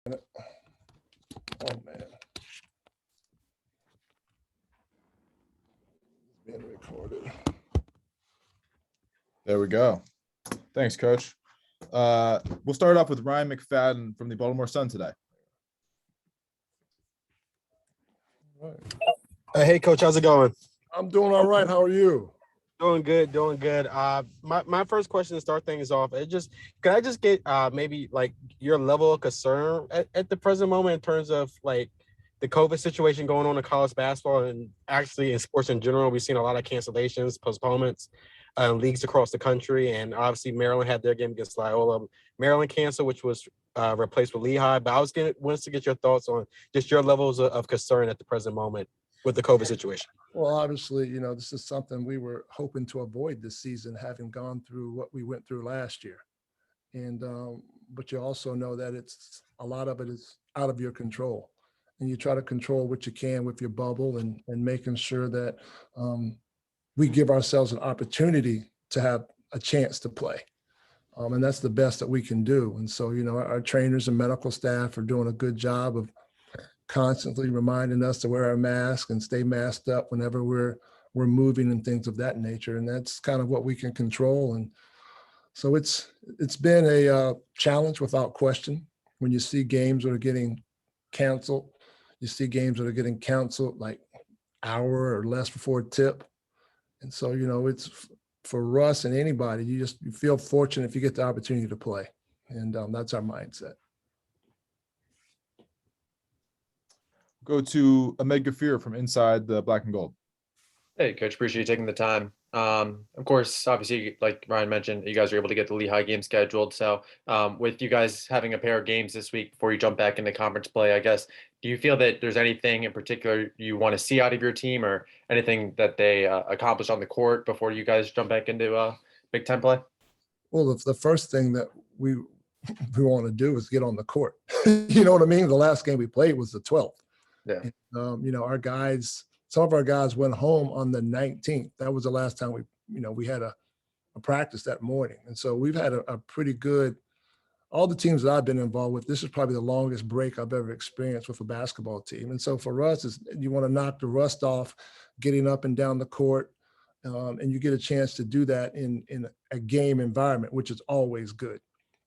Oh, man. It's being recorded. There we go. Thanks, Coach. We'll start off with Ryan McFadden from the Baltimore Sun today. All right. Hey, Coach, how's it going? I'm doing all right. How are you? Doing good, doing good. My first question to start things off, can I just get maybe like your level of concern at the present moment in terms of like the COVID situation going on in college basketball and actually in sports in general? We've seen a lot of cancellations, postponements, leagues across the country, and obviously Maryland had their game against Loyola. Maryland canceled, which was replaced with Lehigh. But I wanted to get your thoughts on just your levels of concern at the present moment with the COVID situation. Well, obviously, this is something we were hoping to avoid this season, having gone through what we went through last year. And but you also know that a lot of it is out of your control, and you try to control what you can with your bubble and making sure that we give ourselves an opportunity to have a chance to play. And that's the best that we can do. And so, our trainers and medical staff are doing a good job of constantly reminding us to wear our mask and stay masked up whenever we're moving and things of that nature. And that's kind of what we can control. And so it's been a challenge without question. When you see games that are getting canceled, you see games that are getting canceled like hour or less before tip. And so, it's for us and anybody, you feel fortunate if you get the opportunity to play. And that's our mindset. Go to Ahmed Gafir from Inside the Black and Gold. Hey, Coach, appreciate you taking the time. Of course, obviously, like Ryan mentioned, you guys are able to get the Lehigh game scheduled. So with you guys having a pair of games this week before you jump back into conference play, I guess, do you feel that there's anything in particular you want to see out of your team or anything that they accomplish on the court before you guys jump back into Big Ten play? Well, the first thing that we want to do is get on the court. You know what I mean? The last game we played was the 12th. Yeah. And, our guys, some of our guys went home on the 19th. That was the last time we had a practice that morning. And so we've had a pretty good, all the teams that I've been involved with, this is probably the longest break I've ever experienced with a basketball team. And so for us, you want to knock the rust off, getting up and down the court. And you get a chance to do that in a game environment, which is always good.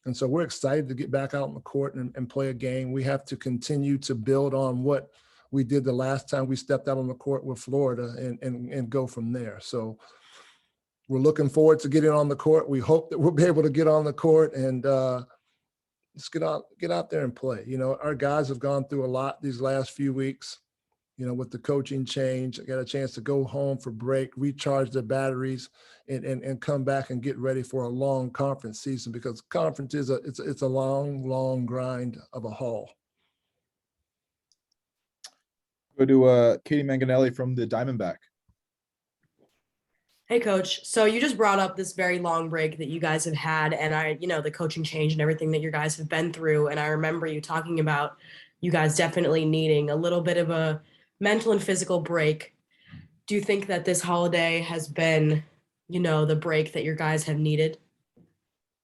And so we're excited to get back out on the court and play a game. We have to continue to build on what we did the last time we stepped out on the court with Florida and go from there. So we're looking forward to getting on the court. We hope that we'll be able to get on the court and let's get out there and play. Our guys have gone through a lot these last few weeks, with the coaching change. I got a chance to go home for break, recharge their batteries, and come back and get ready for a long conference season, because conference is it's a long grind of a haul. Go to Katie Manganelli from the Diamondback. Hey, Coach. So you just brought up this very long break that you guys have had, and the coaching change and everything that you guys have been through. And I remember you talking about you guys definitely needing a little bit of a mental and physical break. Do you think that this holiday has been, the break that your guys have needed?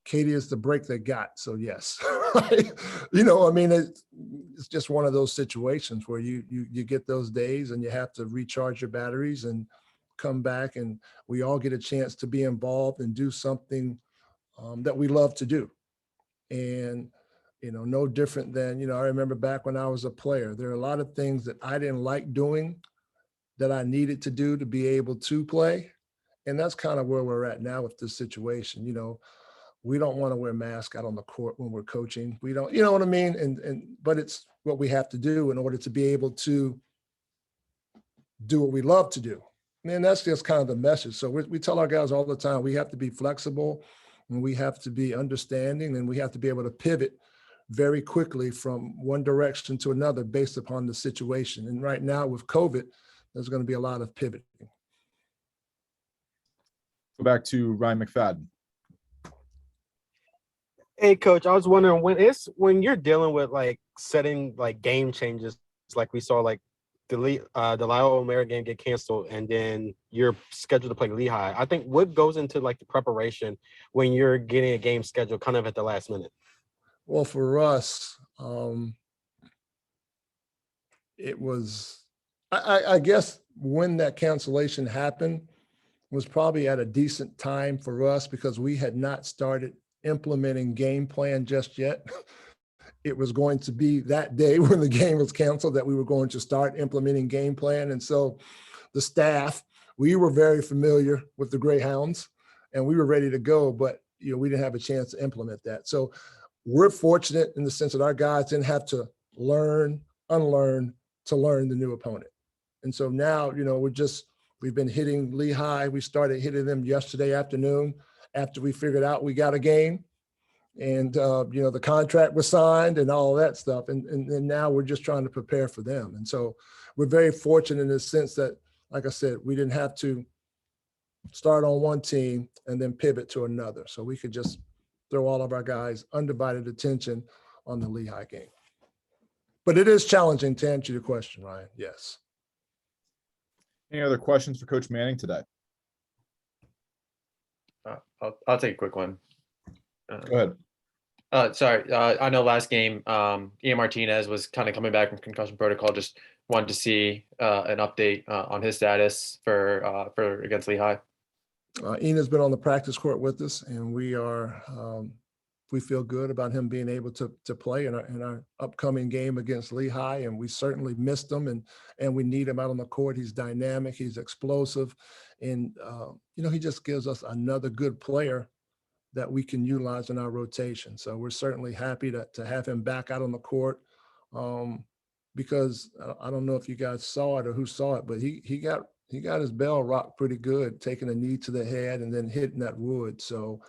Katie, is the break they got. So yes, it's just one of those situations where you get those days and you have to recharge your batteries and come back, and we all get a chance to be involved and do something that we love to do. And, no different than, I remember back when I was a player, there are a lot of things that I didn't like doing that I needed to do to be able to play. And that's kind of where we're at now with this situation. We don't want to wear masks out on the court when we're coaching. We don't, you know what I mean? But it's what we have to do in order to be able to do what we love to do. And that's just kind of the message. So we tell our guys all the time, we have to be flexible and we have to be understanding, and we have to be able to pivot very quickly from one direction to another based upon the situation. And right now with COVID, there's going to be a lot of pivoting. Go back to Ryan McFadden. Hey, Coach, I was wondering when you're dealing with like setting like game changes, like we saw like the Loyola Maryland game get canceled and then you're scheduled to play Lehigh. I think what goes into like the preparation when you're getting a game scheduled kind of at the last minute? Well, for us, it was, I guess when that cancellation happened was probably at a decent time for us because we had not started implementing game plan just yet. It was going to be that day when the game was canceled that we were going to start implementing game plan. And so the staff, we were very familiar with the Greyhounds and we were ready to go, but we didn't have a chance to implement that. So we're fortunate in the sense that our guys didn't have to learn, unlearn to learn the new opponent. And so now, we've been hitting Lehigh. We started hitting them yesterday afternoon after we figured out we got a game. And, the contract was signed and all of that stuff. And now we're just trying to prepare for them. And so we're very fortunate in the sense that, like I said, we didn't have to start on one team and then pivot to another. So we could just throw all of our guys undivided attention on the Lehigh game. But it is challenging to answer your question, Ryan. Yes. Any other questions for Coach Manning today? I'll take a quick one. Go ahead. Sorry, I know last game, Ian Martinez was kind of coming back from concussion protocol. Just wanted to see an update on his status for against Lehigh. Ian has been on the practice court with us, and we feel good about him being able to play in our upcoming game against Lehigh. And we certainly missed him, and we need him out on the court. He's dynamic, he's explosive, and he just gives us another good player that we can utilize in our rotation. So we're certainly happy to have him back out on the court because I don't know if you guys saw it or who saw it, but he got his bell rocked pretty good, taking a knee to the head and then hitting that wood. So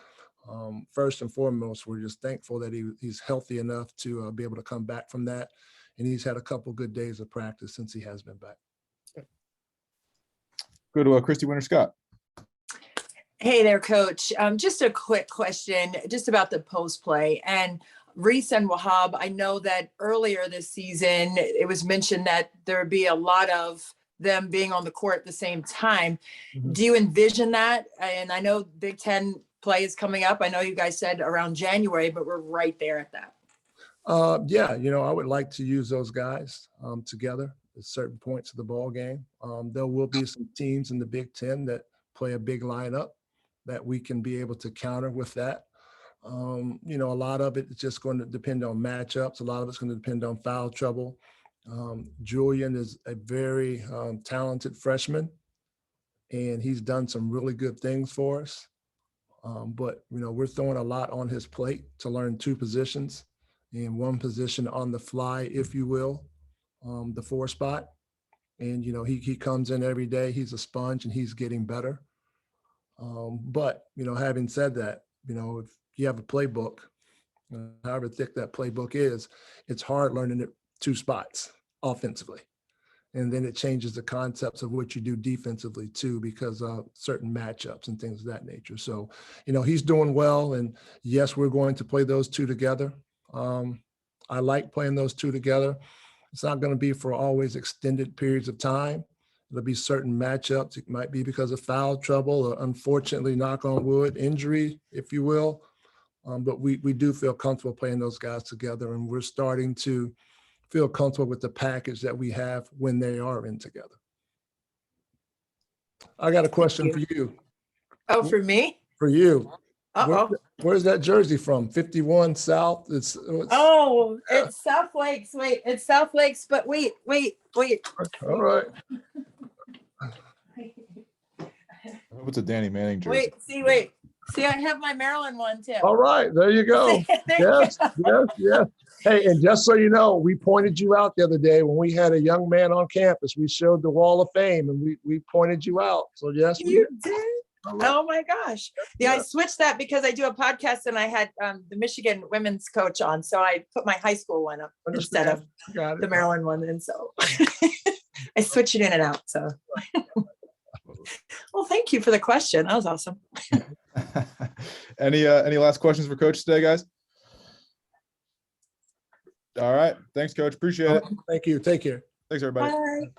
first and foremost, we're just thankful that he's healthy enough to be able to come back from that. And he's had a couple good days of practice since he has been back. Go to Christy Winter-Scott. Hey there, Coach. Just a quick question just about the post play. And Reese and Wahab, I know that earlier this season, it was mentioned that there would be a lot of them being on the court at the same time. Mhm. Do you envision that? And I know Big Ten play is coming up. I know you guys said around January, but we're right there at that. Yeah, I would like to use those guys together at certain points of the ball game. There will be some teams in the Big Ten that play a big lineup that we can be able to counter with that. A lot of it is just going to depend on matchups. A lot of it's going to depend on foul trouble. Julian is a very talented freshman, and he's done some really good things for us. But we're throwing a lot on his plate to learn two positions, and one position on the fly, if you will, the 4 spot. And he comes in every day. He's a sponge, and he's getting better. But having said that, if you have a playbook, however thick that playbook is, it's hard learning it 2 spots offensively. And then it changes the concepts of what you do defensively too, because of certain matchups and things of that nature. So, he's doing well. And yes, we're going to play those 2 together. I like playing those 2 together. It's not going to be for always extended periods of time. There'll be certain matchups. It might be because of foul trouble or, unfortunately, knock on wood, injury, if you will. But we do feel comfortable playing those guys together, and we're starting to feel comfortable with the package that we have when they are in together. I got a question for you. Oh, for me? For you. Uh-oh. Where's that jersey from? 51 South? It's South Lakes. Wait, it's South Lakes, but wait. all right. What's a Danny Manning jersey? Wait. See, I have my Maryland one too. All right, there you go. Yes. Hey, and just so you know, we pointed you out the other day when we had a young man on campus. We showed the Wall of Fame, and we pointed you out. So yes, You did? All right. Oh my gosh. Yeah, I switched that because I do a podcast and I had the Michigan women's coach on. So I put my high school one up instead of Got it. the Maryland one. And so I switch it in and out. So, well, thank you for the question. That was awesome. Any last questions for Coach today, guys? All right. Thanks, Coach. Appreciate it. Thank you. Take care. Thanks, everybody. Bye.